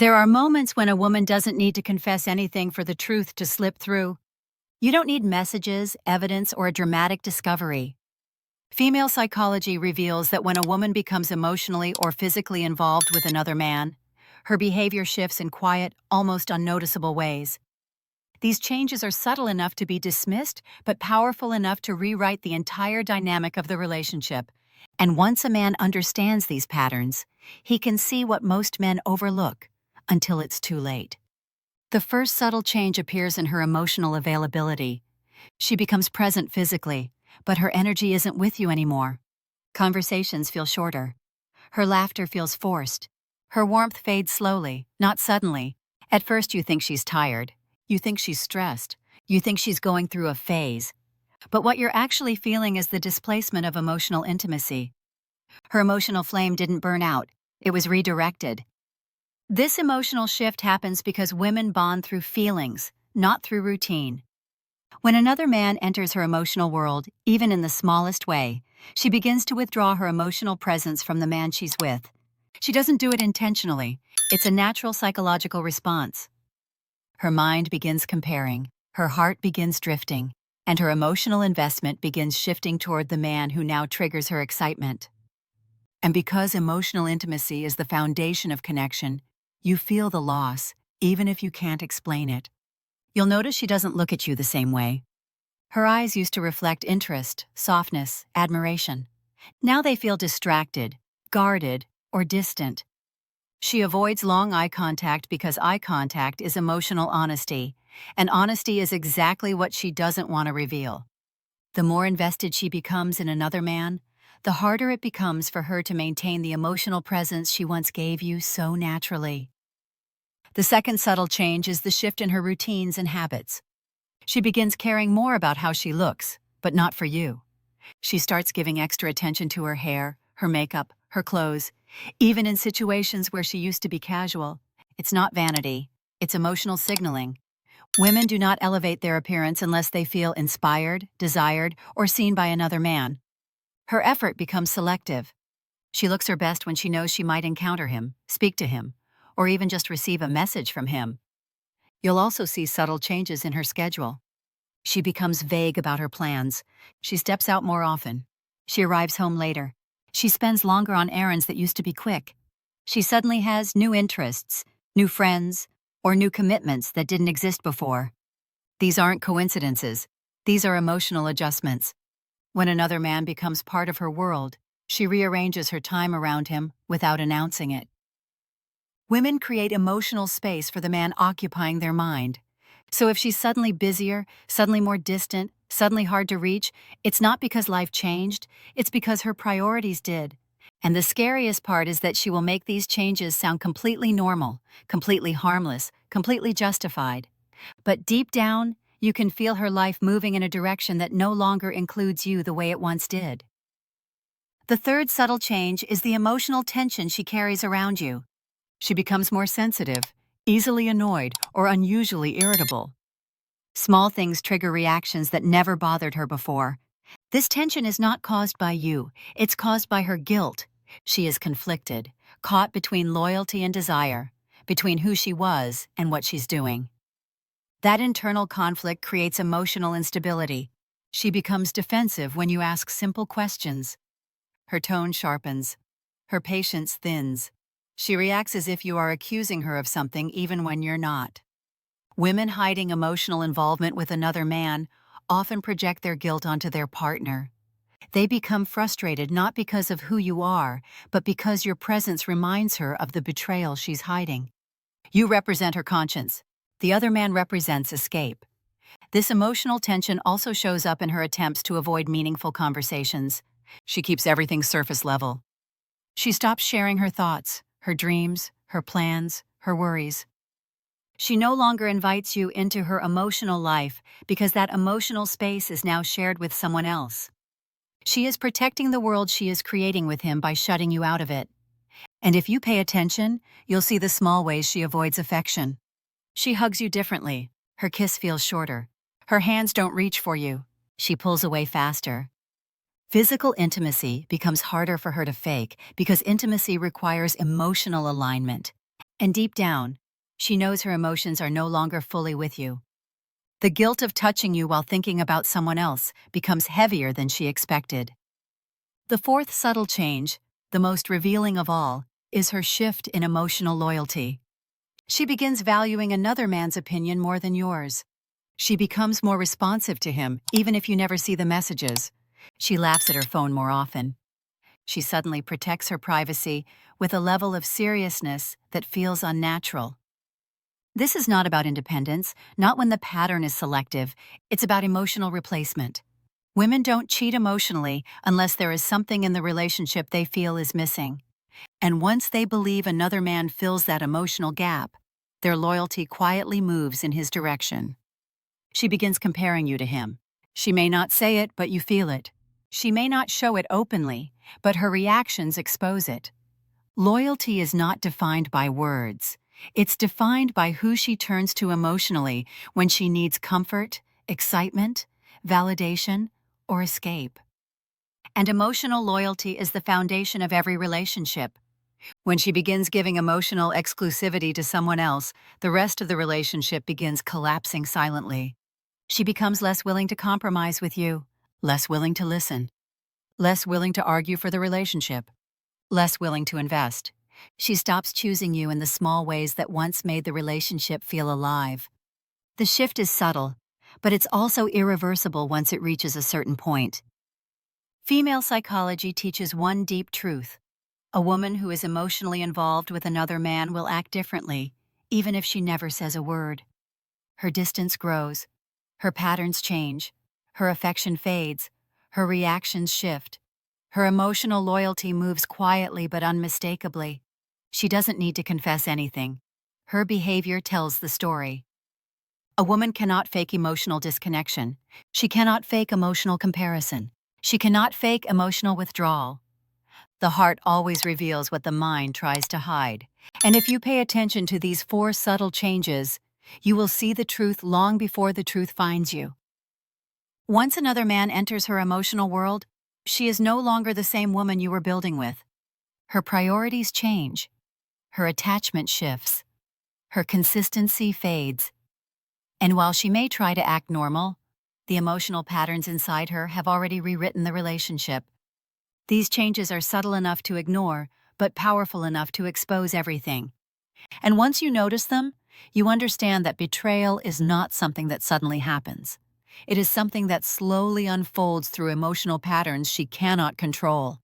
There are moments when a woman doesn't need to confess anything for the truth to slip through. You don't need messages, evidence, or a dramatic discovery. Female psychology reveals that when a woman becomes emotionally or physically involved with another man, her behavior shifts in quiet, almost unnoticeable ways. These changes are subtle enough to be dismissed, but powerful enough to rewrite the entire dynamic of the relationship. And once a man understands these patterns, he can see what most men overlook until it's too late. The first subtle change appears in her emotional availability. She becomes present physically, but her energy isn't with you anymore. Conversations feel shorter. Her laughter feels forced. Her warmth fades slowly, not suddenly. At first you think she's tired. You think she's stressed. You think she's going through a phase. But what you're actually feeling is the displacement of emotional intimacy. Her emotional flame didn't burn out. It was redirected. This emotional shift happens because women bond through feelings, not through routine. When another man enters her emotional world, even in the smallest way, she begins to withdraw her emotional presence from the man she's with. She doesn't do it intentionally. It's a natural psychological response. Her mind begins comparing, her heart begins drifting, and her emotional investment begins shifting toward the man who now triggers her excitement. And because emotional intimacy is the foundation of connection, you feel the loss, even if you can't explain it. You'll notice she doesn't look at you the same way. Her eyes used to reflect interest, softness, admiration. Now they feel distracted, guarded, or distant. She avoids long eye contact because eye contact is emotional honesty, and honesty is exactly what she doesn't want to reveal. The more invested she becomes in another man, the harder it becomes for her to maintain the emotional presence she once gave you so naturally. The second subtle change is the shift in her routines and habits. She begins caring more about how she looks, but not for you. She starts giving extra attention to her hair, her makeup, her clothes, even in situations where she used to be casual. It's not vanity, it's emotional signaling. Women do not elevate their appearance unless they feel inspired, desired, or seen by another man. Her effort becomes selective. She looks her best when she knows she might encounter him, speak to him, or even just receive a message from him. You'll also see subtle changes in her schedule. She becomes vague about her plans. She steps out more often. She arrives home later. She spends longer on errands that used to be quick. She suddenly has new interests, new friends, or new commitments that didn't exist before. These aren't coincidences. These are emotional adjustments. When another man becomes part of her world, she rearranges her time around him without announcing it. Women create emotional space for the man occupying their mind. So if she's suddenly busier, suddenly more distant, suddenly hard to reach, it's not because life changed, it's because her priorities did. And the scariest part is that she will make these changes sound completely normal, completely harmless, completely justified. But deep down, you can feel her life moving in a direction that no longer includes you the way it once did. The third subtle change is the emotional tension she carries around you. She becomes more sensitive, easily annoyed, or unusually irritable. Small things trigger reactions that never bothered her before. This tension is not caused by you, it's caused by her guilt. She is conflicted, caught between loyalty and desire, between who she was and what she's doing. That internal conflict creates emotional instability. She becomes defensive when you ask simple questions. Her tone sharpens. Her patience thins. She reacts as if you are accusing her of something even when you're not. Women hiding emotional involvement with another man often project their guilt onto their partner. They become frustrated not because of who you are, but because your presence reminds her of the betrayal she's hiding. You represent her conscience. The other man represents escape. This emotional tension also shows up in her attempts to avoid meaningful conversations. She keeps everything surface level. She stops sharing her thoughts, her dreams, her plans, her worries. She no longer invites you into her emotional life because that emotional space is now shared with someone else. She is protecting the world she is creating with him by shutting you out of it. And if you pay attention, you'll see the small ways she avoids affection. She hugs you differently. Her kiss feels shorter. Her hands don't reach for you. She pulls away faster. Physical intimacy becomes harder for her to fake because intimacy requires emotional alignment. And deep down, she knows her emotions are no longer fully with you. The guilt of touching you while thinking about someone else becomes heavier than she expected. The fourth subtle change, the most revealing of all, is her shift in emotional loyalty. She begins valuing another man's opinion more than yours. She becomes more responsive to him, even if you never see the messages. She laughs at her phone more often. She suddenly protects her privacy with a level of seriousness that feels unnatural. This is not about independence, not when the pattern is selective. It's about emotional replacement. Women don't cheat emotionally unless there is something in the relationship they feel is missing. And once they believe another man fills that emotional gap, their loyalty quietly moves in his direction. She begins comparing you to him. She may not say it, but you feel it. She may not show it openly, but her reactions expose it. Loyalty is not defined by words. It's defined by who she turns to emotionally when she needs comfort, excitement, validation, or escape. And emotional loyalty is the foundation of every relationship. When she begins giving emotional exclusivity to someone else, the rest of the relationship begins collapsing silently. She becomes less willing to compromise with you, less willing to listen, less willing to argue for the relationship, less willing to invest. She stops choosing you in the small ways that once made the relationship feel alive. The shift is subtle, but it's also irreversible once it reaches a certain point. Female psychology teaches one deep truth. A woman who is emotionally involved with another man will act differently, even if she never says a word. Her distance grows. Her patterns change. Her affection fades. Her reactions shift. Her emotional loyalty moves quietly but unmistakably. She doesn't need to confess anything. Her behavior tells the story. A woman cannot fake emotional disconnection. She cannot fake emotional comparison. She cannot fake emotional withdrawal. The heart always reveals what the mind tries to hide. And if you pay attention to these four subtle changes, you will see the truth long before the truth finds you. Once another man enters her emotional world, she is no longer the same woman you were building with. Her priorities change. Her attachment shifts. Her consistency fades. And while she may try to act normal, the emotional patterns inside her have already rewritten the relationship. These changes are subtle enough to ignore, but powerful enough to expose everything. And once you notice them, you understand that betrayal is not something that suddenly happens. It is something that slowly unfolds through emotional patterns she cannot control.